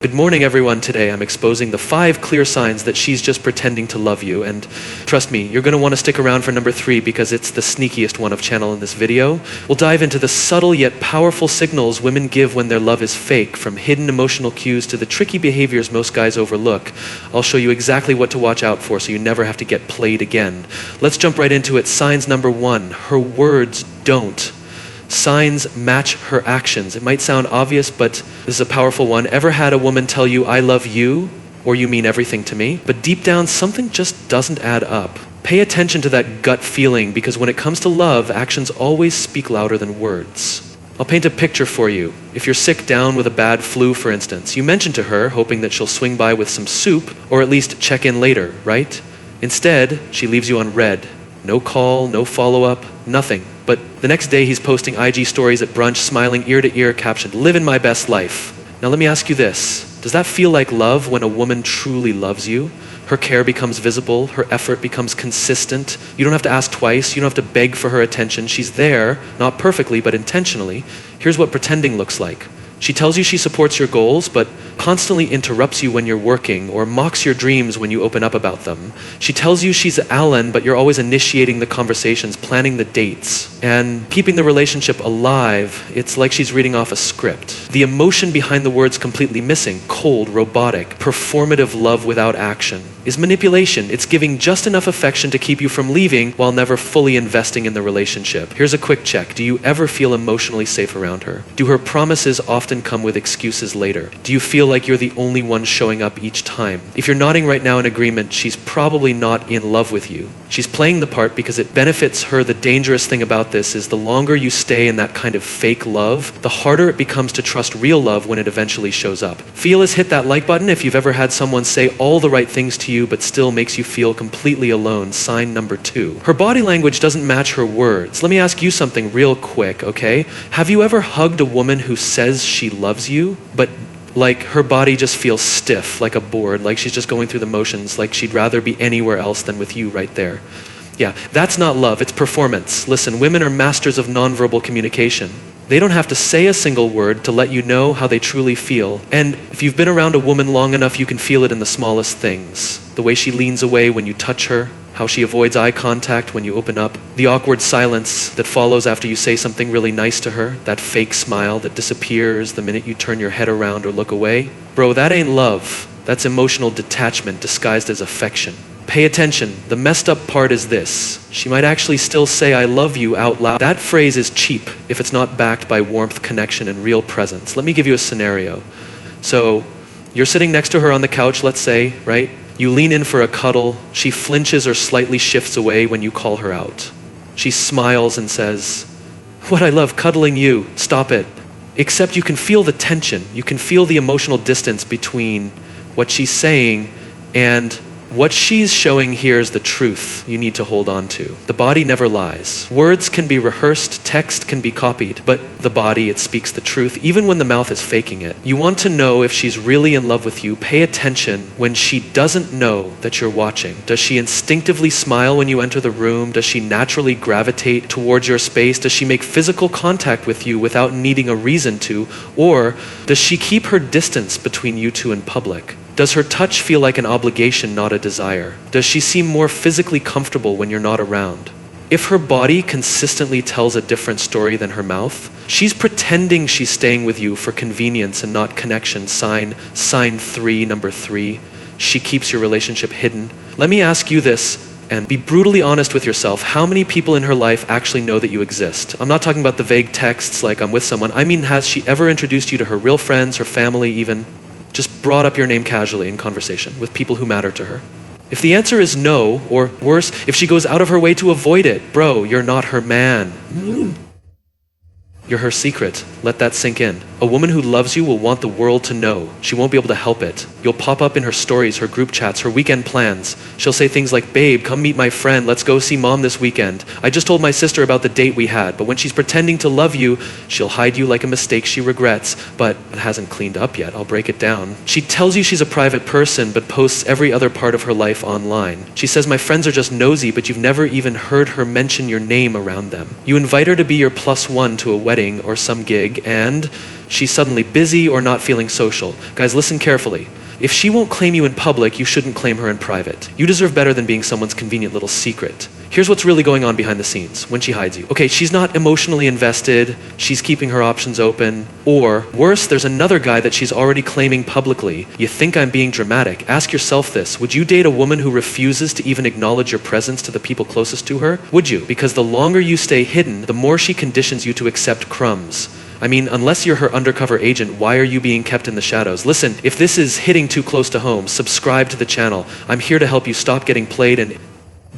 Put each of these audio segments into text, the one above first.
Good morning, everyone. Today I'm exposing the 5 clear signs that she's just pretending to love you. And trust me, you're going to want to stick around for number 3 because it's the sneakiest one of channel in this video. We'll dive into the subtle yet powerful signals women give when their love is fake, from hidden emotional cues to the tricky behaviors most guys overlook. I'll show you exactly what to watch out for so you never have to get played again. Let's jump right into it. Signs number 1, her words don't. Signs match her actions. It might sound obvious, but this is a powerful one. Ever had a woman tell you, "I love you," or "you mean everything to me"? But deep down, something just doesn't add up. Pay attention to that gut feeling, because when it comes to love, actions always speak louder than words. I'll paint a picture for you. If you're sick down with a bad flu, for instance, you mention to her, hoping that she'll swing by with some soup, or at least check in later, right? Instead, she leaves you on red. No call, no follow-up, nothing. But the next day he's posting IG stories at brunch, smiling ear to ear, captioned, "Living my best life." Now let me ask you this. Does that feel like love when a woman truly loves you? Her care becomes visible, her effort becomes consistent. You don't have to ask twice, you don't have to beg for her attention. She's there, not perfectly, but intentionally. Here's what pretending looks like. She tells you she supports your goals, but constantly interrupts you when you're working or mocks your dreams when you open up about them. She tells you she's Alan, but you're always initiating the conversations, planning the dates, and keeping the relationship alive. It's like she's reading off a script. The emotion behind the words completely missing, cold, robotic, performative love without action, is manipulation. It's giving just enough affection to keep you from leaving while never fully investing in the relationship. Here's a quick check. Do you ever feel emotionally safe around her? Do her promises often come with excuses later? Do you feel like you're the only one showing up each time? If you're nodding right now in agreement, she's probably not in love with you. She's playing the part because it benefits her. The dangerous thing about this is the longer you stay in that kind of fake love, the harder it becomes to trust real love when it eventually shows up. Fearless, hit that like button if you've ever had someone say all the right things to you but still makes you feel completely alone. Sign number 2. Her body language doesn't match her words. Let me ask you something real quick, okay? Have you ever hugged a woman who says she loves you, but like her body just feels stiff, like a board, like she's just going through the motions, like she'd rather be anywhere else than with you right there? Yeah, that's not love, it's performance. Listen, women are masters of nonverbal communication. They don't have to say a single word to let you know how they truly feel. And if you've been around a woman long enough, you can feel it in the smallest things. The way she leans away when you touch her, how she avoids eye contact when you open up, the awkward silence that follows after you say something really nice to her, that fake smile that disappears the minute you turn your head around or look away. Bro, that ain't love. That's emotional detachment disguised as affection. Pay attention. The messed up part is this. She might actually still say "I love you" out loud. That phrase is cheap if it's not backed by warmth, connection, and real presence. Let me give you a scenario. So you're sitting next to her on the couch, let's say, right? You lean in for a cuddle. She flinches or slightly shifts away when you call her out. She smiles and says, "What, I love cuddling you. Stop it." Except you can feel the tension. You can feel the emotional distance between what she's saying and what she's showing here is the truth you need to hold on to. The body never lies. Words can be rehearsed, text can be copied, but the body, it speaks the truth, even when the mouth is faking it. You want to know if she's really in love with you. Pay attention when she doesn't know that you're watching. Does she instinctively smile when you enter the room? Does she naturally gravitate towards your space? Does she make physical contact with you without needing a reason to? Or does she keep her distance between you two in public? Does her touch feel like an obligation, not a desire? Does she seem more physically comfortable when you're not around? If her body consistently tells a different story than her mouth, she's pretending she's staying with you for convenience and not connection. Sign 3, number 3. She keeps your relationship hidden. Let me ask you this, and be brutally honest with yourself. How many people in her life actually know that you exist? I'm not talking about the vague texts like "I'm with someone." I mean, has she ever introduced you to her real friends, her family even? Just brought up your name casually in conversation with people who matter to her? If the answer is no, or worse, if she goes out of her way to avoid it, bro, you're not her man. You're her secret. Let that sink in. A woman who loves you will want the world to know. She won't be able to help it. You'll pop up in her stories, her group chats, her weekend plans. She'll say things like, "Babe, come meet my friend. Let's go see mom this weekend. I just told my sister about the date we had." But when she's pretending to love you, she'll hide you like a mistake she regrets, but it hasn't cleaned up yet. I'll break it down. She tells you she's a private person, but posts every other part of her life online. She says, "My friends are just nosy," but you've never even heard her mention your name around them. You invite her to be your +1 to a wedding or some gig, and she's suddenly busy or not feeling social. Guys, listen carefully. If she won't claim you in public, you shouldn't claim her in private. You deserve better than being someone's convenient little secret. Here's what's really going on behind the scenes when she hides you. Okay, she's not emotionally invested, she's keeping her options open, or worse, there's another guy that she's already claiming publicly. You think I'm being dramatic? Ask yourself this. Would you date a woman who refuses to even acknowledge your presence to the people closest to her? Would you? Because the longer you stay hidden, the more she conditions you to accept crumbs. I mean, unless you're her undercover agent, why are you being kept in the shadows? Listen, if this is hitting too close to home, subscribe to the channel. I'm here to help you stop getting played and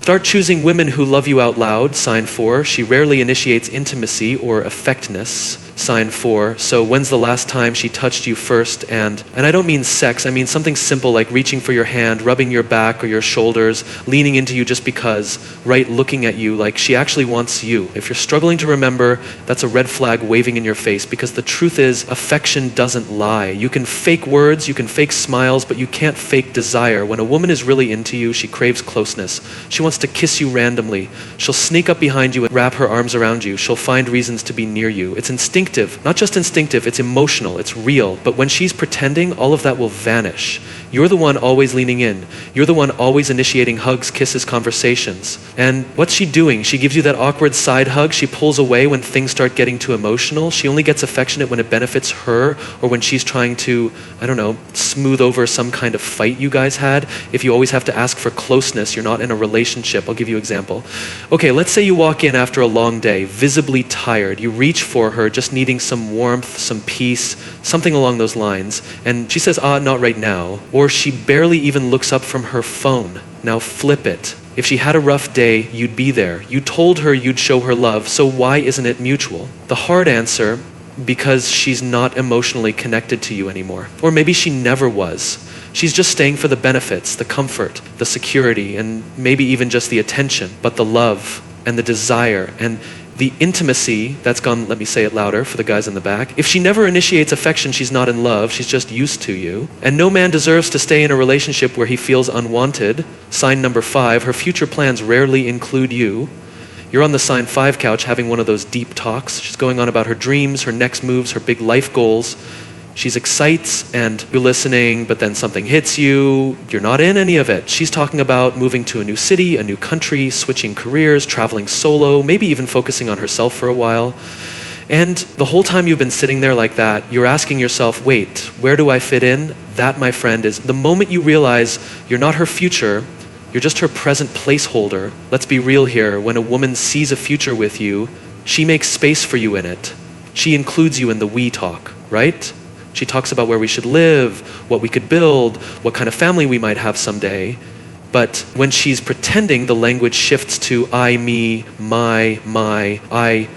start choosing women who love you out loud. Sign 4. She rarely initiates intimacy or affectness. Sign 4. So when's the last time she touched you first? And I don't mean sex, I mean something simple like reaching for your hand, rubbing your back or your shoulders, leaning into you just because, right, looking at you like she actually wants you. If you're struggling to remember, that's a red flag waving in your face, because the truth is, affection doesn't lie. You can fake words, you can fake smiles, but you can't fake desire. When a woman is really into you, she craves closeness. She wants to kiss you randomly. She'll sneak up behind you and wrap her arms around you. She'll find reasons to be near you. It's instinctive. Not just instinctive, it's emotional, it's real. But when she's pretending, all of that will vanish. You're the one always leaning in. You're the one always initiating hugs, kisses, conversations. And what's she doing? She gives you that awkward side hug. She pulls away when things start getting too emotional. She only gets affectionate when it benefits her, or when she's trying to, I don't know, smooth over some kind of fight you guys had. If you always have to ask for closeness, you're not in a relationship. I'll give you an example. Okay, let's say you walk in after a long day, visibly tired. You reach for her, just needing some warmth, some peace, something along those lines. And she says, not right now. Or she barely even looks up from her phone. Now flip it. If she had a rough day, you'd be there. You told her you'd show her love, so why isn't it mutual? The hard answer, because she's not emotionally connected to you anymore. Or maybe she never was. She's just staying for the benefits, the comfort, the security, and maybe even just the attention, but the love and the desire and the intimacy that's gone, let me say it louder for the guys in the back. If she never initiates affection, she's not in love, she's just used to you. And no man deserves to stay in a relationship where he feels unwanted. Sign number 5, her future plans rarely include you. You're on the sign 5 couch having one of those deep talks. She's going on about her dreams, her next moves, her big life goals. She's excites and you're listening, but then something hits you. You're not in any of it. She's talking about moving to a new city, a new country, switching careers, traveling solo, maybe even focusing on herself for a while. And the whole time you've been sitting there like that, you're asking yourself, wait, where do I fit in? That, my friend, is the moment you realize you're not her future, you're just her present placeholder. Let's be real here. When a woman sees a future with you, she makes space for you in it. She includes you in the we talk, right? She talks about where we should live, what we could build, what kind of family we might have someday. But when she's pretending, the language shifts to I, me, my, I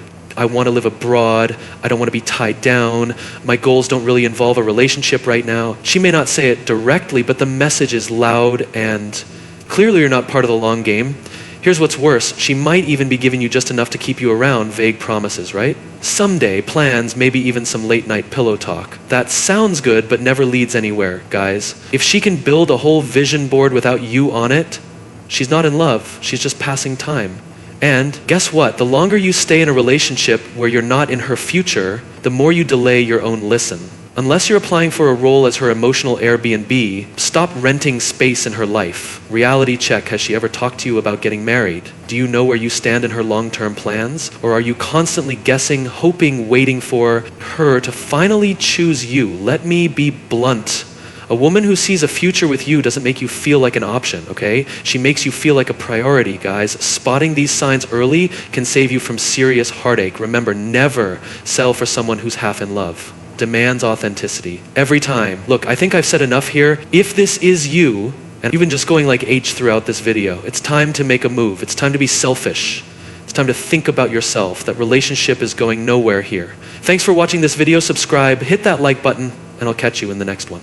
want to live abroad, I don't want to be tied down, my goals don't really involve a relationship right now. She may not say it directly, but the message is loud and clearly you're not part of the long game. Here's what's worse, she might even be giving you just enough to keep you around, vague promises, right? Someday, plans, maybe even some late night pillow talk. That sounds good, but never leads anywhere, guys. If she can build a whole vision board without you on it, she's not in love, she's just passing time. And guess what? The longer you stay in a relationship where you're not in her future, the more you delay your own listen. Unless you're applying for a role as her emotional Airbnb, stop renting space in her life. Reality check, has she ever talked to you about getting married? Do you know where you stand in her long-term plans? Or are you constantly guessing, hoping, waiting for her to finally choose you? Let me be blunt. A woman who sees a future with you doesn't make you feel like an option, okay? She makes you feel like a priority, guys. Spotting these signs early can save you from serious heartache. Remember, never sell for someone who's half in love. Demands authenticity every time. Look, I think I've said enough here. If this is you, and even just going like H throughout this video, it's time to make a move. It's time to be selfish. It's time to think about yourself. That relationship is going nowhere here. Thanks for watching this video. Subscribe, hit that like button, and I'll catch you in the next one.